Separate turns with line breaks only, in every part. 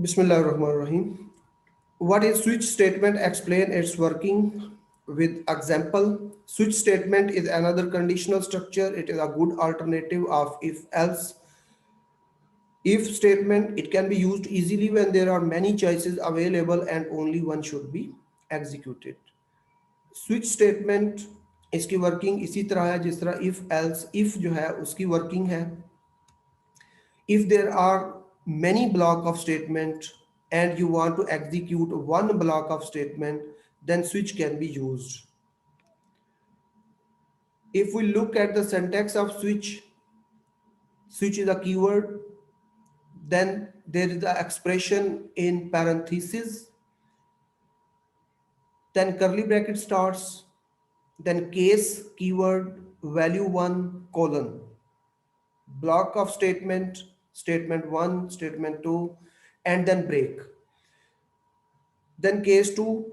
Bismillahirrahmanirrahim. What is switch statement? Explain its working with example. Switch statement is another conditional structure. It is a good alternative of if else. If statement, it can be used easily when there are many choices available and only one should be executed. Switch statement इसकी working इसी तरह है जिस तरह if else. If जो है उसकी working है if there are many block of statement and you want to execute one block of statement, then switch can be used. If we look at the syntax of switch, switch is a keyword, then there is the expression in parenthesis, then curly bracket starts, then case keyword value 1 colon block of statement, statement 1, statement 2, and then break, then case 2,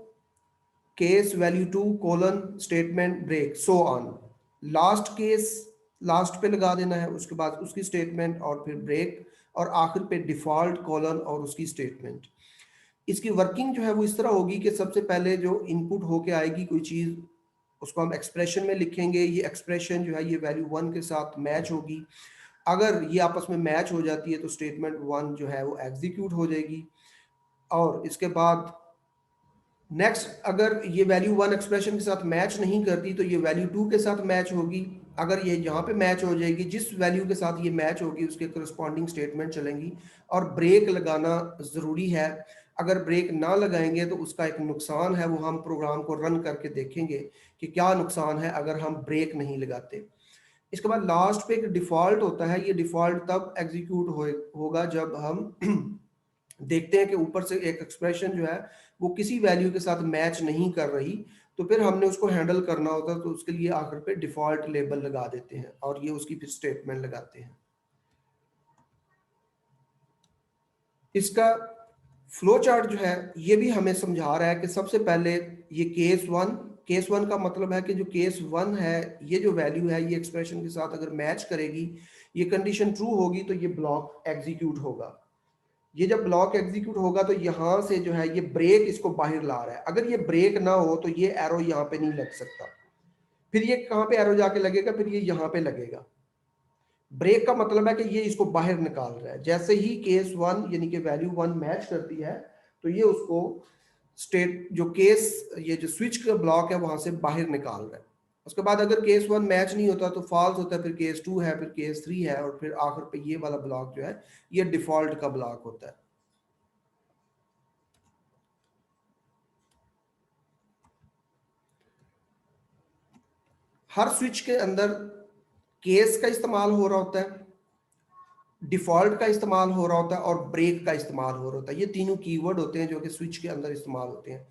case value 2 colon statement break, so on. Last case last पे लगा देना है, उसके बाद उसकी statement और फिर break, और आखिर पे डिफॉल्ट कॉलन और उसकी स्टेटमेंट. इसकी वर्किंग जो है वो इस तरह होगी कि सबसे पहले जो इनपुट होके आएगी कोई चीज़, उसको हम एक्सप्रेशन में लिखेंगे. ये एक्सप्रेशन जो है ये वैल्यू 1 के साथ मैच होगी. अगर ये आपस में मैच हो जाती है तो स्टेटमेंट 1 जो है वो एग्जीक्यूट हो जाएगी. और इसके बाद नेक्स्ट, अगर ये वैल्यू 1 एक्सप्रेशन के साथ मैच नहीं करती तो ये वैल्यू 2 के साथ मैच होगी. अगर ये यहाँ पे मैच हो जाएगी, जिस वैल्यू के साथ ये मैच होगी उसके करस्पॉन्डिंग स्टेटमेंट चलेंगी. और ब्रेक लगाना ज़रूरी है. अगर ब्रेक ना लगाएंगे तो उसका एक नुकसान है, वो हम प्रोग्राम को रन करके देखेंगे कि क्या नुकसान है अगर हम ब्रेक नहीं लगाते. इसके बाद लास्ट पे एक डिफ़ॉल्ट होता है. ये डिफ़ॉल्ट तब एग्जीक्यूट होगा जब हम देखते हैं कि ऊपर से एक एक्सप्रेशन जो है वो किसी वैल्यू के साथ मैच नहीं कर रही, तो फिर हमने उसको हैंडल करना होता है. तो उसके लिए आखिर पे डिफ़ॉल्ट लेबल लगा देते हैं और ये उसकी फिर स्टेटमेंट लगाते हैं. इसका फ्लो चार्ट जो है ये भी हमें समझा रहा है कि सबसे पहले ये केस वन का मतलब है कि जो केस वन है, ये जो वैल्यू है ये एक्सप्रेशन के साथ अगर मैच करेगी, ये कंडीशन ट्रू होगी तो ये ब्लॉक एग्जीक्यूट होगा. ये जब ब्लॉक एग्जीक्यूट होगा तो यहाँ से जो है ये ब्रेक इसको बाहर ला रहा है. अगर ये ब्रेक ना हो तो ये एरो यहाँ पे नहीं लग सकता. फिर ये कहाँ पे एरो जाके लगेगा? फिर ये यहाँ पे लगेगा. ब्रेक का मतलब है कि ये इसको बाहर निकाल रहा है. जैसे ही केस 1 यानी कि वैल्यू 1 मैच करती है तो ये उसको स्टेट जो केस ये जो स्विच का ब्लॉक है वहां से बाहर निकाल रहा है. उसके बाद अगर केस 1 मैच नहीं होता तो फॉल्स होता है, फिर केस 2 है, फिर केस 3 है, और फिर आखिर पे ये वाला ब्लॉक जो है ये डिफॉल्ट का ब्लॉक होता है. हर स्विच के अंदर केस का इस्तेमाल हो रहा होता है, डिफॉल्ट का इस्तेमाल हो रहा होता है और ब्रेक का इस्तेमाल हो रहा होता है. ये तीनों कीवर्ड होते हैं जो कि स्विच के अंदर इस्तेमाल होते हैं.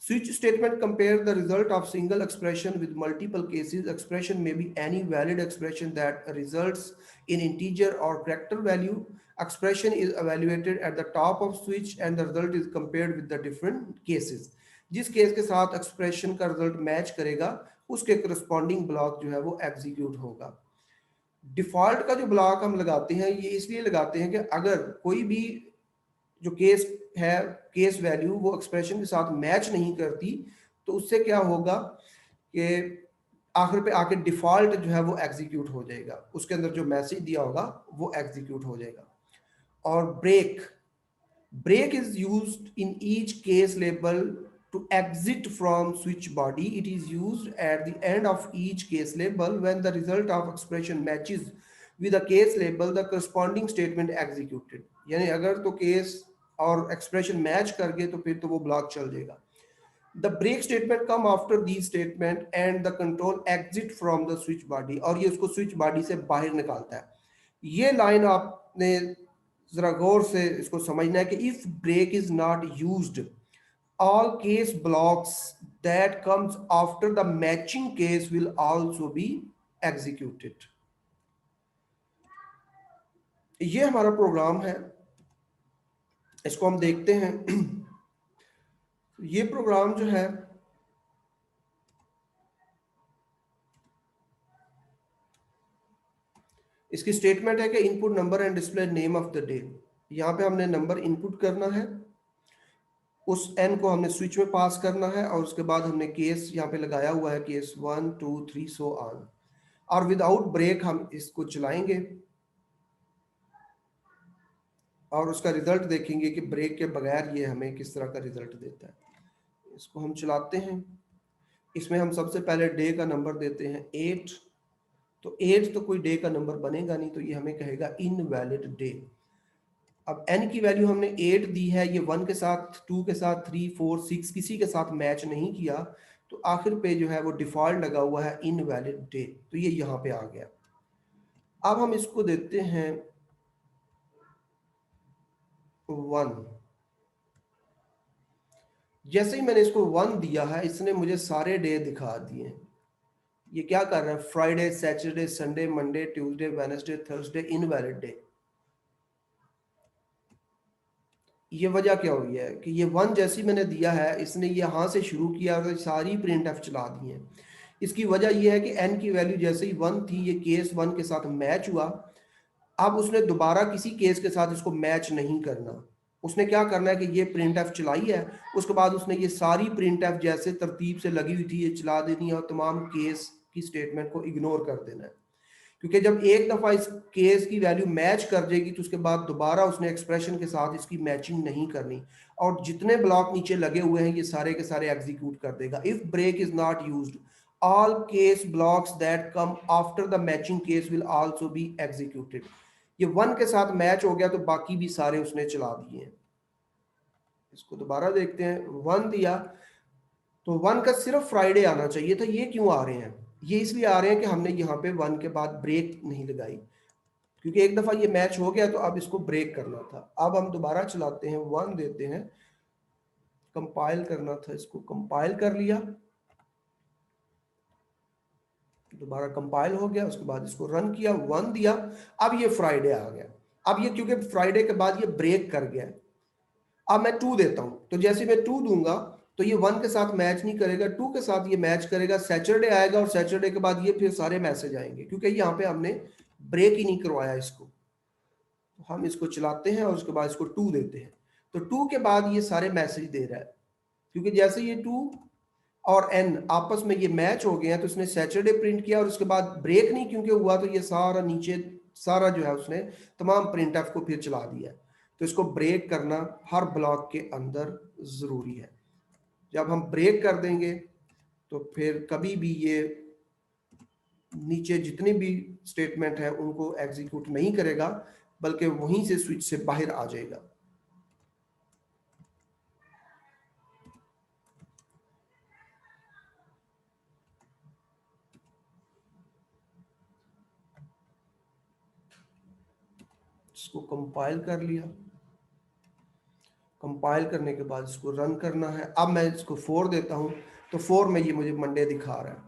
Switch statement compare the result of single expression with multiple cases. Expression में be any valid expression that results in integer और character value. Expression is evaluated at the top of switch and the result is compared with the different cases. जिस case के साथ expression का result match करेगा उसके corresponding block जो है वो एग्जीक्यूट होगा. डिफॉल्ट का जो ब्लॉक हम लगाते हैं ये इसलिए लगाते हैं कि अगर कोई भी जो केस है, केस वैल्यू वो एक्सप्रेशन के साथ मैच नहीं करती तो उससे क्या होगा कि आखिर पे आके डिफॉल्ट जो है वो एग्जीक्यूट हो जाएगा, उसके अंदर जो मैसेज दिया होगा वो एग्जीक्यूट हो जाएगा. और break is used in each case label to exit from switch body. It is used at the end of each case label when the result of expression matches with the case label, the corresponding statement executed. यानी अगर तो case और expression match कर गए तो फिर तो वो ब्लॉक चल जाएगा. The break statement come after these statement and the control exit from the switch body, और ये उसको switch body से बाहर निकालता है. ये लाइन आपने जरा गौर से इसको समझना है कि if break is not used, all case blocks that comes after the matching case will also be executed. ये हमारा प्रोग्राम है, इसको हम देखते हैं. ये प्रोग्राम जो है इसकी स्टेटमेंट है कि input number and display name of the day. यहाँ पे हमने नंबर इनपुट करना है, उस n को हमने स्विच में पास करना है और उसके बाद हमने केस यहाँ पे लगाया हुआ है, केस 1 2 3 सो ऑन, और विदाउट ब्रेक हम इसको चलाएंगे और उसका रिजल्ट देखेंगे कि ब्रेक के बगैर ये हमें किस तरह का रिजल्ट देता है। इसको हम चलाते हैं। इसमें हम सबसे पहले डे का नंबर देते हैं 8, तो 8 तो कोई डे का नंबर बनेगा नहीं, तो ये हमें कहेगा इनवैलिड डे। अब n की वैल्यू हमने 8 दी है, ये 1 के साथ, 2 के साथ, 3 4 6 किसी के साथ मैच नहीं किया, तो आखिर पे जो है वो डिफॉल्ट लगा हुआ है इनवैलिड डे, तो ये यहाँ पे आ गया। अब हम इसको देते हैं 1। जैसे ही मैंने इसको 1 दिया है, इसने मुझे सारे डे दिखा दिए। ये क्या कर रहा है, Friday Saturday Sunday Monday Tuesday Wednesday Thursday invalid day. ये वजह क्या हुई है कि ये 1 जैसी मैंने दिया है, इसने यहाँ से शुरू किया और सारी प्रिंट एफ चला दी है। इसकी वजह यह है कि n की वैल्यू जैसे ही 1 थी, ये केस 1 के साथ मैच हुआ। अब उसने दोबारा किसी केस के साथ इसको मैच नहीं करना, उसने क्या करना है कि ये प्रिंट एफ चलाई है, उसके बाद उसने ये सारी प्रिंट एफ जैसे तरतीब से लगी हुई थी ये चला देनी है और तमाम केस की स्टेटमेंट को इग्नोर कर देना है। क्योंकि जब एक दफा इस केस की वैल्यू मैच कर जाएगी तो उसके बाद दोबारा उसने एक्सप्रेशन के साथ इसकी मैचिंग नहीं करनी, और जितने ब्लॉक नीचे लगे हुए हैं ये सारे के सारे एग्जीक्यूट कर देगा। If break is not used, all case blocks that come after the matching case will also be executed। ये 1 के साथ मैच हो गया तो बाकी भी सारे उसने चला दिए हैं। इसको दोबारा देखते हैं। 1 दिया तो 1 का सिर्फ फ्राइडे आना चाहिए था, ये क्यों आ रहे हैं, ये इसलिए आ रहे हैं कि हमने यहाँ पे 1 के बाद ब्रेक नहीं लगाई, क्योंकि एक दफा ये मैच हो गया तो अब इसको ब्रेक करना था। अब हम दोबारा चलाते हैं, 1 देते हैं, कंपाइल करना था, इसको कंपाइल कर लिया, दोबारा कंपाइल हो गया, उसके बाद इसको रन किया, 1 दिया, अब ये फ्राइडे आ गया। अब ये क्योंकि फ्राइडे के बाद ये ब्रेक कर गया, अब मैं 2 देता हूं, तो जैसे मैं 2 दूंगा तो ये 1 के साथ मैच नहीं करेगा, 2 के साथ ये मैच करेगा, सैटरडे आएगा और सैटरडे के बाद ये फिर सारे मैसेज आएंगे, क्योंकि यहाँ पे हमने ब्रेक ही नहीं करवाया इसको। तो हम इसको चलाते हैं और उसके बाद इसको 2 देते हैं, तो 2 के बाद ये सारे मैसेज दे रहा है, क्योंकि जैसे ये 2 और n आपस में ये मैच हो गए हैं तो उसने सैटरडे प्रिंट किया और उसके बाद ब्रेक नहीं क्योंकि हुआ, तो ये सारा नीचे सारा जो है उसने तमाम प्रिंट एफ को फिर चला दिया। तो इसको ब्रेक करना हर ब्लॉक के अंदर जरूरी है। जब हम ब्रेक कर देंगे तो फिर कभी भी ये नीचे जितनी भी स्टेटमेंट है उनको एग्जीक्यूट नहीं करेगा, बल्कि वहीं से स्विच से बाहर आ जाएगा। इसको कंपाइल कर लिया, कंपाइल करने के बाद इसको रन करना है। अब मैं इसको 4 देता हूं, तो 4 में ये मुझे मंडे दिखा रहा है,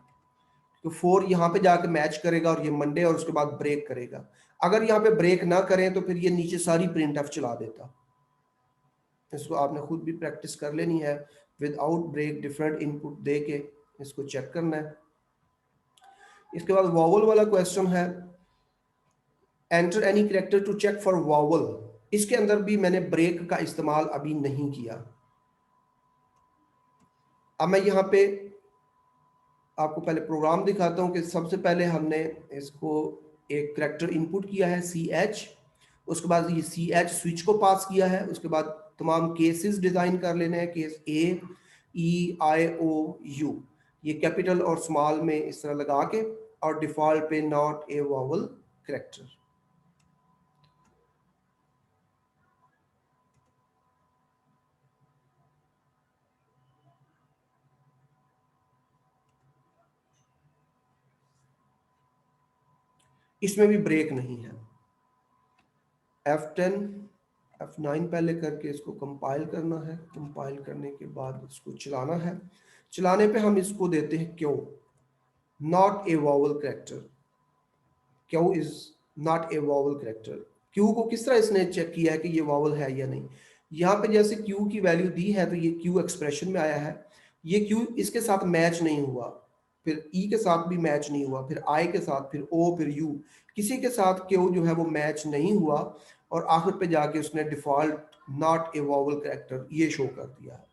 तो 4 यहाँ पे जाके मैच करेगा और ये मंडे और उसके बाद ब्रेक करेगा। अगर यहाँ पे ब्रेक ना करें तो फिर ये नीचे सारी प्रिंट एफ चला देता। इसको आपने खुद भी प्रैक्टिस कर लेनी है, विदाउट ब्रेक डिफरेंट इनपुट दे के इसको चेक करना है। इसके बाद वॉवल वाला क्वेश्चन है, enter any character to check for vowel. इसके अंदर भी मैंने ब्रेक का इस्तेमाल अभी नहीं किया। अब मैं यहाँ पे आपको पहले प्रोग्राम दिखाता हूँ कि सबसे पहले हमने इसको एक कैरेक्टर इनपुट किया है CH, उसके बाद ये CH स्विच को पास किया है, उसके बाद तमाम केसेस डिजाइन कर लेने हैं, case A, E, I, O, U, ये कैपिटल और स्मॉल में इस तरह लगा के, और डिफॉल्ट पे नॉट ए वॉवल कैरेक्टर। इसमें भी ब्रेक नहीं है। F10 F9 पहले करके इसको कंपाइल करना है, कंपाइल करने के बाद इसको चलाना है। चलाने पे हम इसको देते हैं क्यों, नॉट ए वॉवल कैरेक्टर, क्यों is not a vowel character. Q को किस तरह इसने चेक किया है कि ये वॉवल है या नहीं। यहाँ पे जैसे क्यू की वैल्यू दी है तो ये क्यू एक्सप्रेशन में आया है, ये क्यू इसके साथ मैच नहीं हुआ, फिर ई के साथ भी मैच नहीं हुआ, फिर आई के साथ, फिर ओ, फिर यू, किसी के साथ क्यू जो है वो मैच नहीं हुआ। और आखिर पे जाके उसने default not a vowel character ये शो कर दिया है।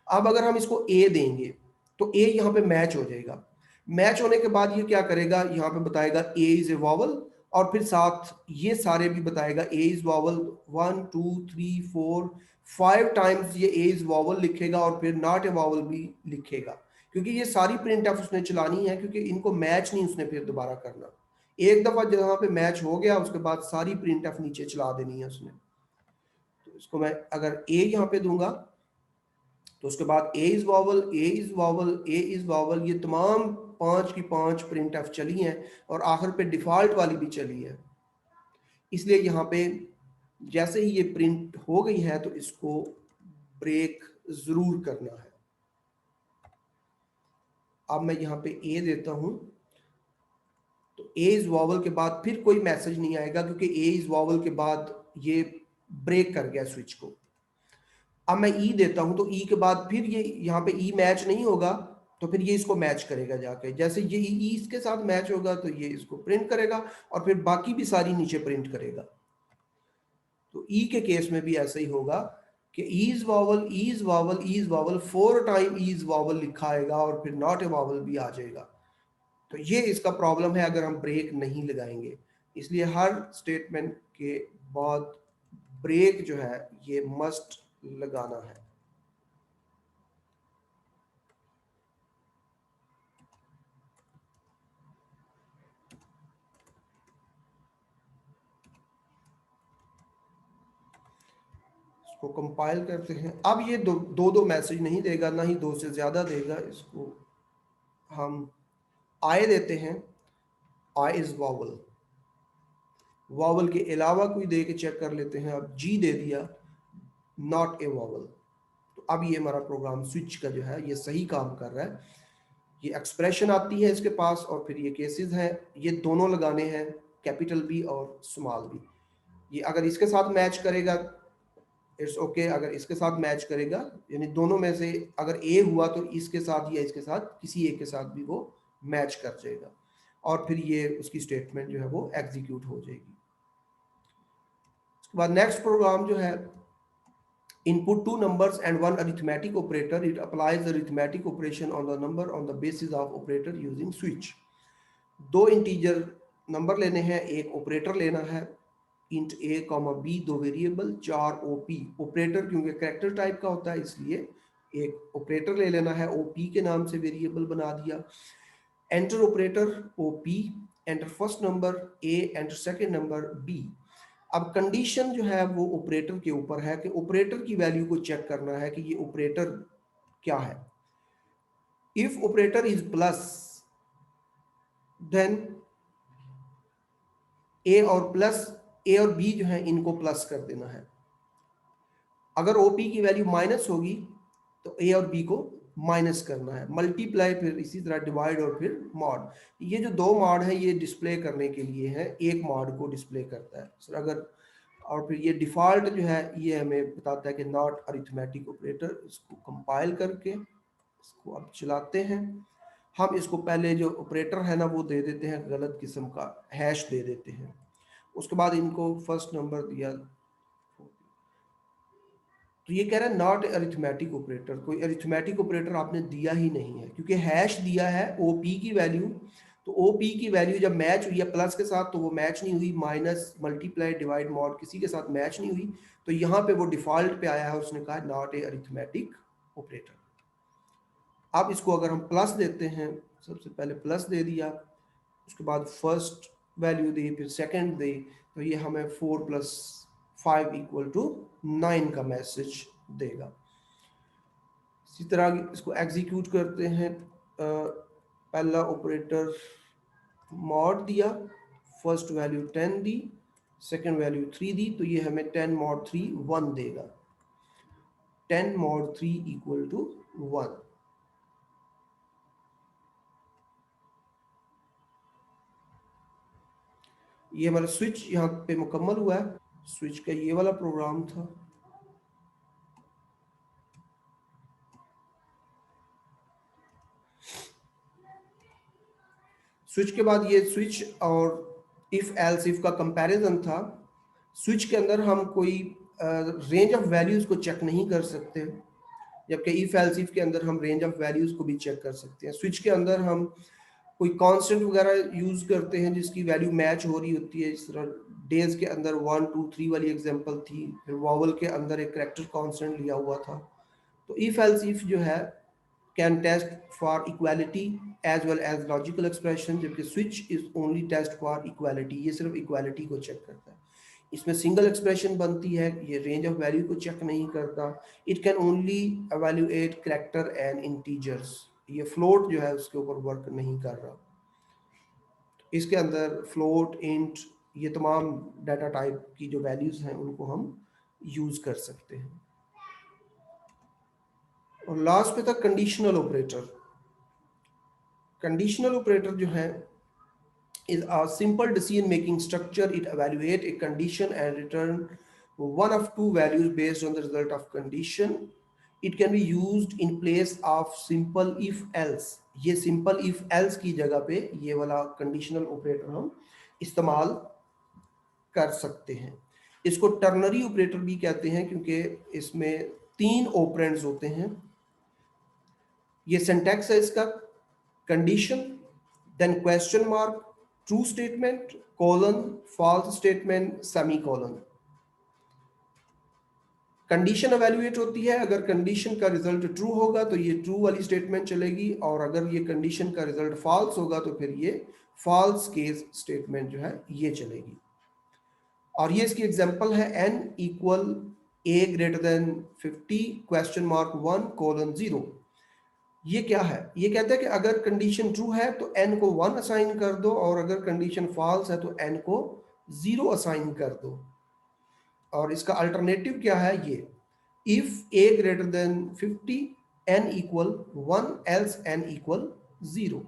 अब अगर हम इसको ए देंगे तो ए यहाँ पे मैच हो जाएगा। मैच होने के बाद ये क्या करेगा, यहाँ पे बताएगा ए इज ए वॉवल, और फिर साथ ये सारे भी बताएगा ए इज वॉवल 1 2 3 4 5 टाइम्स ये ए इज वॉवल लिखेगा, और फिर नॉट ए वॉवल भी लिखेगा, क्योंकि ये सारी प्रिंट ऑफ उसने चलानी है, क्योंकि इनको मैच नहीं उसने फिर दोबारा करना। एक दफा जहाँ पे मैच हो गया उसके बाद सारी प्रिंट ऑफ नीचे चला देनी है उसने। तो इसको मैं अगर ए यहाँ पे दूंगा तो उसके बाद A is vowel, A is vowel, A is vowel, ये तमाम 5 की 5 प्रिंट ऑफ चली हैं, और आखिर पे डिफॉल्ट वाली भी चली है। इसलिए यहाँ पे जैसे ही ये प्रिंट हो गई है तो इसको ब्रेक जरूर करना है। अब मैं यहाँ पे ए देता हूं तो ए इज वॉवल के बाद फिर कोई मैसेज नहीं आएगा, क्योंकि ए इज वॉवल के बाद ये ब्रेक कर गया स्विच को। अब मैं ई देता हूं तो ई के बाद फिर ये यहाँ पे ई मैच नहीं होगा, तो फिर ये इसको मैच करेगा जाके। जैसे ये ई इसके साथ मैच होगा तो ये इसको प्रिंट करेगा, और फिर बाकी भी सारी नीचे प्रिंट करेगा। तो ई के केस में भी ऐसा ही होगा कि is vowel is vowel is vowel 4 time is vowel लिखा आएगा, और फिर नॉट ए वावल भी आ जाएगा। तो ये इसका प्रॉब्लम है अगर हम ब्रेक नहीं लगाएंगे। इसलिए हर स्टेटमेंट के बाद ब्रेक जो है ये मस्ट लगाना है। इसको कंपाइल करते हैं। अब ये दो मैसेज नहीं देगा, ना ही 2 से ज्यादा देगा। इसको हम आई देते हैं, आई इज वावल, वावल के अलावा कोई दे के चेक कर लेते हैं। अब जी दे दिया, नॉट ए वावल। तो अब ये हमारा प्रोग्राम स्विच का जो है ये सही काम कर रहा है। ये एक्सप्रेशन आती है इसके पास, और फिर ये केसेस हैं, ये दोनों लगाने हैं, कैपिटल बी और स्मॉल बी। ये अगर इसके साथ मैच करेगा इट्स ओके, अगर इसके साथ मैच करेगा यानी दोनों में से अगर ए हुआ तो इसके साथ या इसके साथ किसी एक के साथ भी वो मैच कर जाएगा, और फिर ये उसकी स्टेटमेंट जो है वो एग्जीक्यूट हो जाएगी। उसके बाद नेक्स्ट प्रोग्राम जो है, input 2 numbers and 1 arithmetic operator, it applies the arithmetic operation on the number on the basis of operator using switch। 2 integer number लेने हैं, एक ऑपरेटर लेना है, int A comma B, 2 variable, 4 op. Operator क्योंकि character type का होता है इसलिए एक ऑपरेटर ले लेना है, ओपी के नाम से वेरिएबल बना दिया। Enter operator OP, enter first number A, enter second number B. अब कंडीशन जो है वो ऑपरेटर के ऊपर है कि ऑपरेटर की वैल्यू को चेक करना है कि ये ऑपरेटर क्या है। If operator is plus then A और बी जो है इनको प्लस कर देना है। अगर ओपी की वैल्यू माइनस होगी तो ए और बी को माइनस करना है। मल्टीप्लाई, फिर इसी तरह डिवाइड और फिर मॉड। ये जो 2 मॉड है ये डिस्प्ले करने के लिए है, एक मॉड को डिस्प्ले करता है सर अगर। और फिर ये डिफॉल्ट जो है ये हमें बताता है कि नॉट अरिथमेटिक ऑपरेटर। इसको कंपाइल करके इसको अब चलाते हैं। हम इसको पहले जो ऑपरेटर है ना वो दे देते हैं गलत किस्म का, हैश दे देते हैं। उसके बाद इनको फर्स्ट नंबर दिया, तो ये कह रहा है नॉट अरिथमेटिक ऑपरेटर। कोई अरिथमेटिक ऑपरेटर आपने दिया ही नहीं है, क्योंकि हैश दिया है ओपी की वैल्यू। तो ओपी की वैल्यू जब मैच हुई है प्लस के साथ तो वो मैच नहीं हुई, माइनस, मल्टीप्लाई, डिवाइड, मॉड किसी के साथ मैच नहीं हुई, तो यहाँ पे वो डिफॉल्ट पे आया है, उसने कहा नॉट ए अरिथमेटिक ऑपरेटर। अब इसको अगर हम प्लस देते हैं, सबसे पहले प्लस दे दिया, उसके बाद फर्स्ट वैल्यू दी, फिर सेकंड दी, तो ये हमें 4 + 5 = 9 का मैसेज देगा। इसी तरह इसको एग्जीक्यूट करते हैं। पहला ऑपरेटर मॉड दिया, फर्स्ट वैल्यू 10 दी, सेकंड वैल्यू 3 दी, तो ये हमें 10 mod 3 1 देगा। 10 mod 3 = 1। ये हमारा स्विच यहाँ पे मुकम्मल हुआ है। स्विच का ये वाला प्रोग्राम था। स्विच के बाद ये स्विच और इफ एल्स इफ का कंपैरिजन था स्विच के अंदर हम कोई रेंज ऑफ वैल्यूज को चेक नहीं कर सकते, जबकि इफ एल्स इफ के अंदर हम रेंज ऑफ वैल्यूज को भी चेक कर सकते हैं। स्विच के अंदर हम कोई कांस्टेंट वगैरह यूज करते हैं जिसकी वैल्यू मैच हो रही होती है, इस तरह डेज के अंदर 1 2 3 वाली एग्जांपल थी, फिर वॉवल के अंदर एक कैरेक्टर कांस्टेंट लिया हुआ था। तो इफ एल्स इफ जो है can test for equality as well as logical expression, जबकि switch is only test for equality, ये सिर्फ इक्वालिटी को चेक करता है। इसमें सिंगल एक्सप्रेशन बनती है, ये रेंज ऑफ वैल्यू को चेक नहीं करता। It can only evaluate character and integers, ये फ्लोट जो है उसके ऊपर वर्क नहीं कर रहा। इसके अंदर फ्लोट, इंट, ये तमाम डाटा टाइप की जो वैल्यूज हैं उनको हम यूज कर सकते हैं। और लास्ट पे था कंडीशनल ऑपरेटर। कंडीशनल ऑपरेटर जो है is a simple decision making structure. It evaluate a condition and return one of two values based on the result of condition. It can be used in place of simple if else. ये simple if else की जगह पे ये वाला conditional operator हम इस्तेमाल कर सकते हैं। इसको टर्नरी ऑपरेटर भी कहते हैं क्योंकि इसमें 3 ऑपरेंड्स होते हैं। ये सिंटैक्स है इसका, condition, then question mark, true statement, colon, false statement, semicolon. Condition evaluate होती है, अगर कंडीशन का रिजल्ट ट्रू होगा तो ये ट्रू वाली स्टेटमेंट चलेगी, और अगर ये कंडीशन का रिजल्ट फॉल्स होगा तो फिर ये फॉल्स केस स्टेटमेंट जो है ये चलेगी। और ये इसकी एग्जांपल है n equal a greater than 50 question mark 1 colon 0। ये क्या है, ये कहता है कि अगर कंडीशन ट्रू है तो n को 1 असाइन कर दो, और अगर कंडीशन फॉल्स है तो n को 0 असाइन कर दो। और इसका अल्टरनेटिव क्या है, ये if a greater than 50 n equal 1 else n equal 0।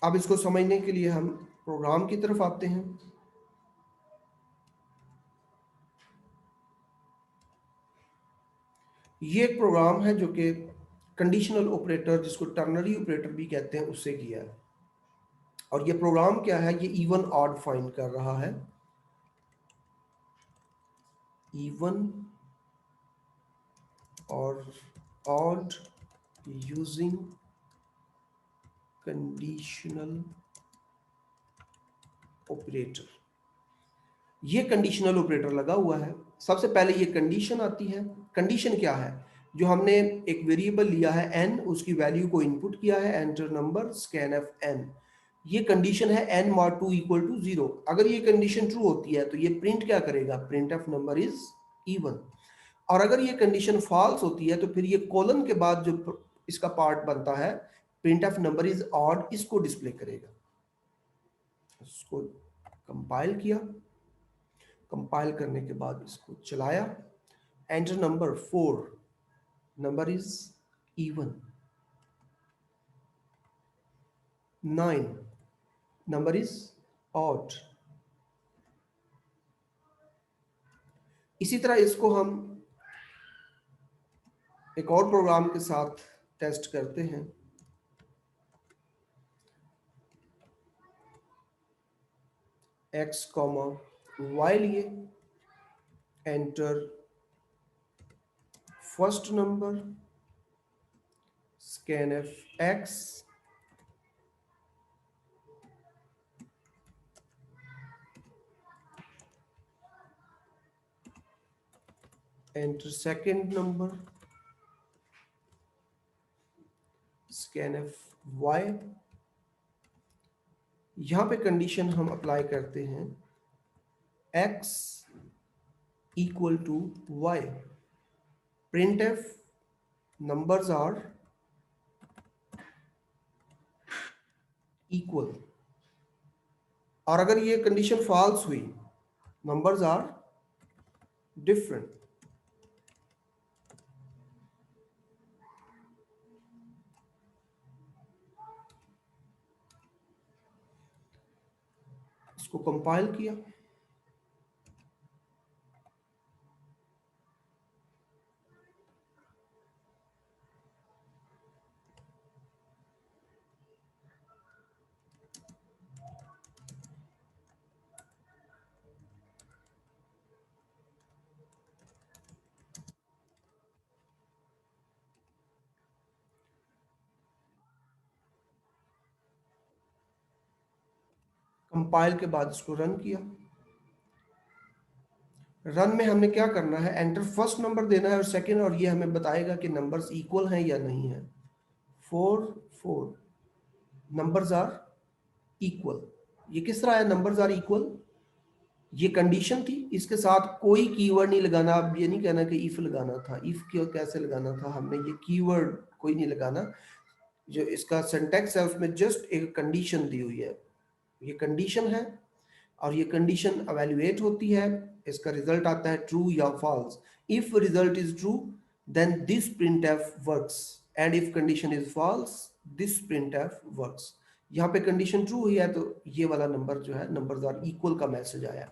अब इसको समझने के लिए हम प्रोग्राम की तरफ आते हैं। ये एक प्रोग्राम है जो कि कंडीशनल ऑपरेटर, जिसको टर्नरी ऑपरेटर भी कहते हैं, उससे किया है। और ये प्रोग्राम क्या है, ये इवन ऑड फाइंड कर रहा है। इवन और ऑड यूजिंग कंडीशनल ऑपरेटर। ये कंडीशनल ऑपरेटर लगा हुआ है। सबसे पहले ये कंडीशन आती है। कंडीशन क्या है, जो हमने एक वेरिएबल लिया है n, उसकी वैल्यू को इनपुट किया है, एंटर नंबर स्कैनफ n। ये कंडीशन है n mod 2 इक्वल टू 0। अगर ये कंडीशन ट्रू होती है तो ये प्रिंट क्या करेगा, print of number is even. और अगर ये कंडीशन फॉल्स होती है तो फिर ये कोलन के बाद जो इसका पार्ट बनता है, print of number is odd, इसको डिस्प्ले करेगा। इसको कंपाइल किया, कंपाइल करने के बाद इसको चलाया, enter number 4, number is even. 9, number is odd. इसी तरह इसको हम एक और प्रोग्राम के साथ टेस्ट करते हैं। x, y लिए, enter first number scanf x, enter second number scanf y। यहां पे कंडीशन हम अप्लाई करते हैं x equal to y, printf numbers are equal। और अगर ये कंडीशन फॉल्स हुई, नंबर्स आर डिफरेंट। इसको कंपाइल किया, कंपाइल के बाद इसको रन किया। रन में हमने क्या करना है, एंटर फर्स्ट नंबर देना है और सेकंड, और ये हमें बताएगा कि नंबर्स इक्वल हैं या नहीं है। 4 4 नंबर्स आर इक्वल। ये किस तरह है नंबर्स आर इक्वल? ये कंडीशन थी, इसके साथ कोई कीवर्ड नहीं लगाना। अब ये नहीं कहना कि इफ लगाना था, इफ क्यों कैसे लगाना था, हमने ये कीवर्ड कोई नहीं लगाना। जो इसका सिंटैक्स है उसमें जस्ट एक कंडीशन दी हुई है, ये कंडीशन है और ये कंडीशन एवेल्युएट होती है, इसका रिजल्ट आता है ट्रू या false. If result is true then this printf works, and if condition is false this printf works. यहाँ पे कंडीशन ट्रू हुई है तो ये वाला नंबर जो है, नंबर्स आर इक्वल का मैसेज आया।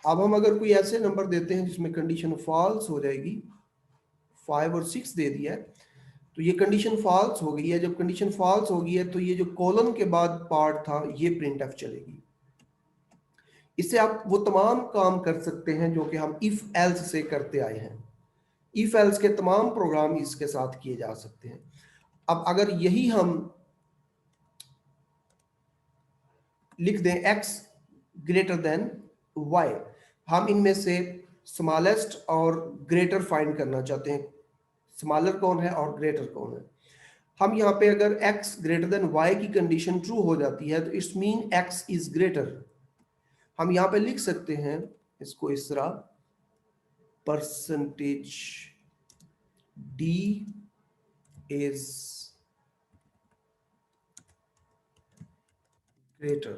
अब हम अगर कोई ऐसे नंबर देते हैं जिसमें कंडीशन फॉल्स हो जाएगी, 5 और 6 दे दिया है, तो ये कंडीशन फॉल्स हो गई है। जब कंडीशन फॉल्स हो गई है तो ये जो कॉलन के बाद पार्ट था ये प्रिंटफ चलेगी। इससे आप वो तमाम काम कर सकते हैं जो कि हम इफ एल्स से करते आए हैं। इफ एल्स के तमाम प्रोग्राम इसके साथ किए जा सकते हैं। अब अगर यही हम लिख दें x ग्रेटर देन y, हम इनमें से स्मॉलेस्ट और ग्रेटर फाइंड करना चाहते हैं। स्मॉलर कौन है और ग्रेटर कौन है? हम यहाँ पे अगर x ग्रेटर देन y की कंडीशन ट्रू हो जाती है तो it's mean x is greater. हम यहाँ पे लिख सकते हैं इसको इस तरह, percentage d is greater,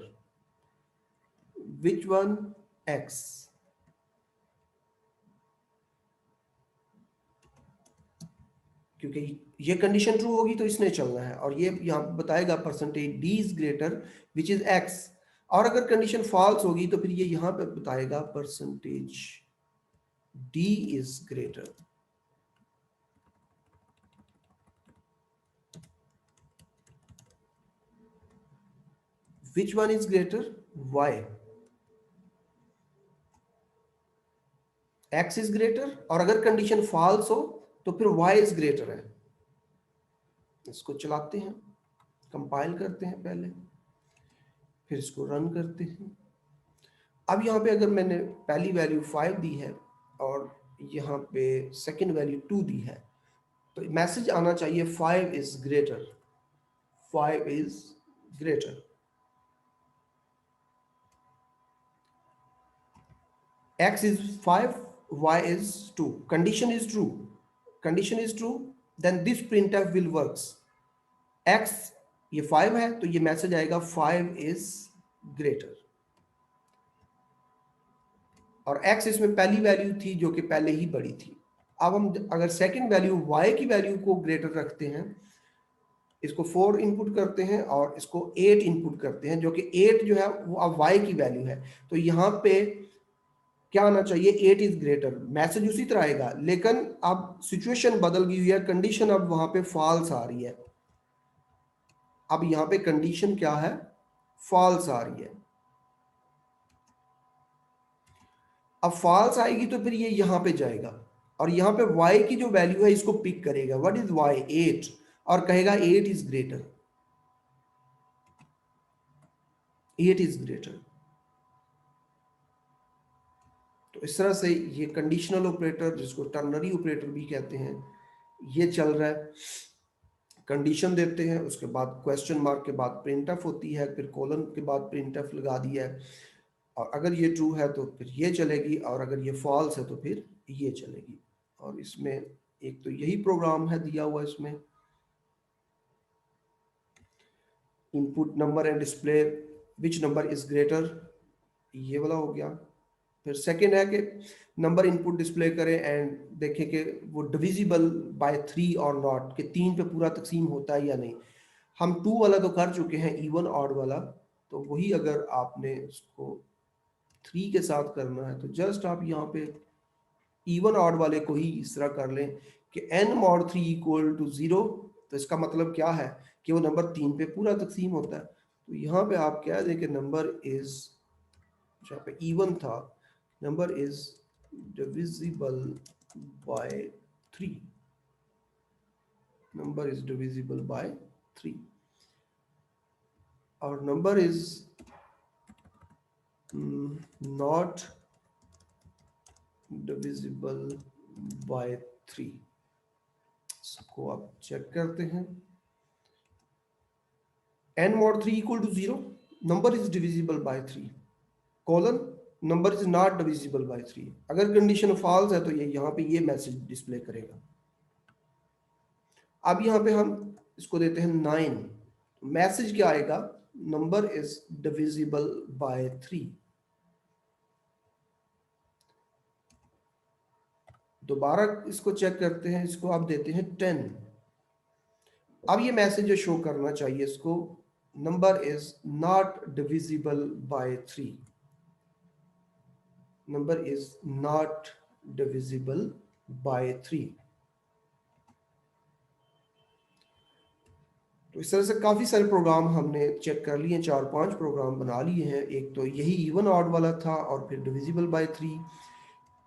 which one? x। क्योंकि ये कंडीशन ट्रू होगी तो इसने चलना है, और ये यहाँ बताएगा percentage d is greater which is x। और अगर कंडीशन फॉल्स होगी तो फिर ये यहाँ पे बताएगा percentage d is greater. Which one is greater? y। x is greater, और अगर कंडीशन फॉल्स हो तो फिर y इज ग्रेटर है। इसको चलाते हैं, कंपाइल करते हैं पहले, फिर इसको रन करते हैं। अब यहाँ पे अगर मैंने पहली वैल्यू 5 दी है और यहाँ पे सेकंड वैल्यू 2 दी है तो मैसेज आना चाहिए 5 is greater, 5 is greater. x is 5, y is 2, condition is true, condition is true, then this printf will works। x ये 5 है तो ये मैसेज आएगा 5 is greater, और x इसमें पहली वैल्यू थी जो कि पहले ही बड़ी थी। अब हम अगर सेकंड वैल्यू y की वैल्यू को ग्रेटर रखते हैं, इसको 4 इनपुट करते हैं और इसको 8 इनपुट करते हैं, जो कि 8 जो है वो अब y की वैल्यू है, तो यहाँ पे क्या आना चाहिए? 8 इज ग्रेटर। मैसेज उसी तरह आएगा, लेकिन अब सिचुएशन बदल गई हुई है, कंडीशन अब वहां पे फॉल्स आ रही है। अब यहाँ पे कंडीशन क्या है? फॉल्स आ रही है। अब फॉल्स आएगी तो फिर ये यहाँ पे जाएगा और यहाँ पे y की जो वैल्यू है इसको पिक करेगा। What is y? 8, और कहेगा 8 इज ग्रेटर, 8 इज ग्रेटर। तो इस तरह से ये कंडीशनल ऑपरेटर, जिसको टर्नरी ऑपरेटर भी कहते हैं, ये चल रहा है। कंडीशन देते हैं, उसके बाद क्वेश्चन मार्क के बाद प्रिंटफ होती है, फिर कोलन के बाद प्रिंटफ लगा दिया है, और अगर ये ट्रू है तो फिर ये चलेगी, और अगर ये फॉल्स है तो फिर ये चलेगी। और इसमें एक तो यही प्रोग्राम है दिया हुआ, इसमें input number and display which number is greater, ये वाला हो गया। फिर सेकेंड है कि नंबर इनपुट डिस्प्ले करें एंड देखें कि वो डिविजिबल बाय 3 और नॉट, कि 3 पे पूरा तकसीम होता है या नहीं। हम 2 वाला तो कर चुके हैं, इवन ऑड वाला, तो वही अगर आपने उसको 3 के साथ करना है तो जस्ट आप यहाँ पे इवन ऑड वाले को ही इस तरह कर लें कि n mod 3 इक्वल टू 0। तो इसका मतलब क्या है कि वो नंबर 3 पे पूरा तकसीम होता है। तो यहाँ पे आप कह दें कि नंबर इज, जहाँ पे इवन था, number is divisible by 3, number is divisible by 3, और number is not divisible by 3। इसको आप चेक करते हैं। n mod 3 equal to 0, number is divisible by 3, colon number is not divisible by 3। अगर condition false है तो ये यहाँ पे ये मैसेज डिस्प्ले करेगा। अब यहाँ पे हम इसको देते हैं 9, मैसेज क्या आएगा, नंबर इज डिविजिबल बाय 3। दोबारा इसको चेक करते हैं, इसको आप देते हैं 10। अब ये मैसेज जो शो करना चाहिए इसको, number is not divisible by 3, number is not divisible by 3। तो इस तरह से काफ़ी सारे प्रोग्राम हमने चेक कर लिए, 4-5 प्रोग्राम बना लिए हैं। एक तो यही इवन ऑड वाला था, और फिर डिविजिबल बाय 3,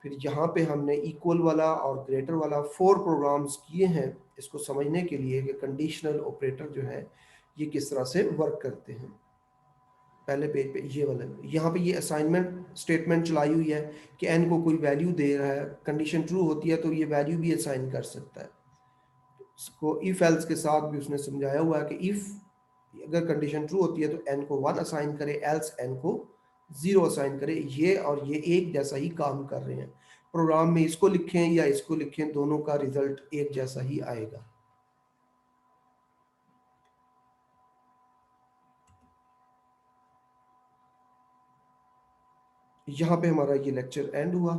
फिर यहाँ पे हमने इक्वल वाला और ग्रेटर वाला 4 प्रोग्राम्स किए हैं इसको समझने के लिए कि कंडीशनल ऑपरेटर जो है ये किस तरह से वर्क करते हैं। पहले पेज पे ये वाला, यहाँ पे ये असाइनमेंट स्टेटमेंट चलाई हुई है कि एन को कोई वैल्यू दे रहा है, कंडीशन ट्रू होती है तो ये वैल्यू भी असाइन कर सकता है। इसको इफ एल्स के साथ भी उसने समझाया हुआ है कि इफ अगर कंडीशन ट्रू होती है तो एन को 1 असाइन करे, एल्स एन को 0 असाइन करे। ये और ये एक जैसा ही काम कर रहे हैं। प्रोग्राम में इसको लिखें या इसको लिखें, दोनों का रिजल्ट एक जैसा ही आएगा। यहाँ पे हमारा ये लेक्चर एंड हुआ।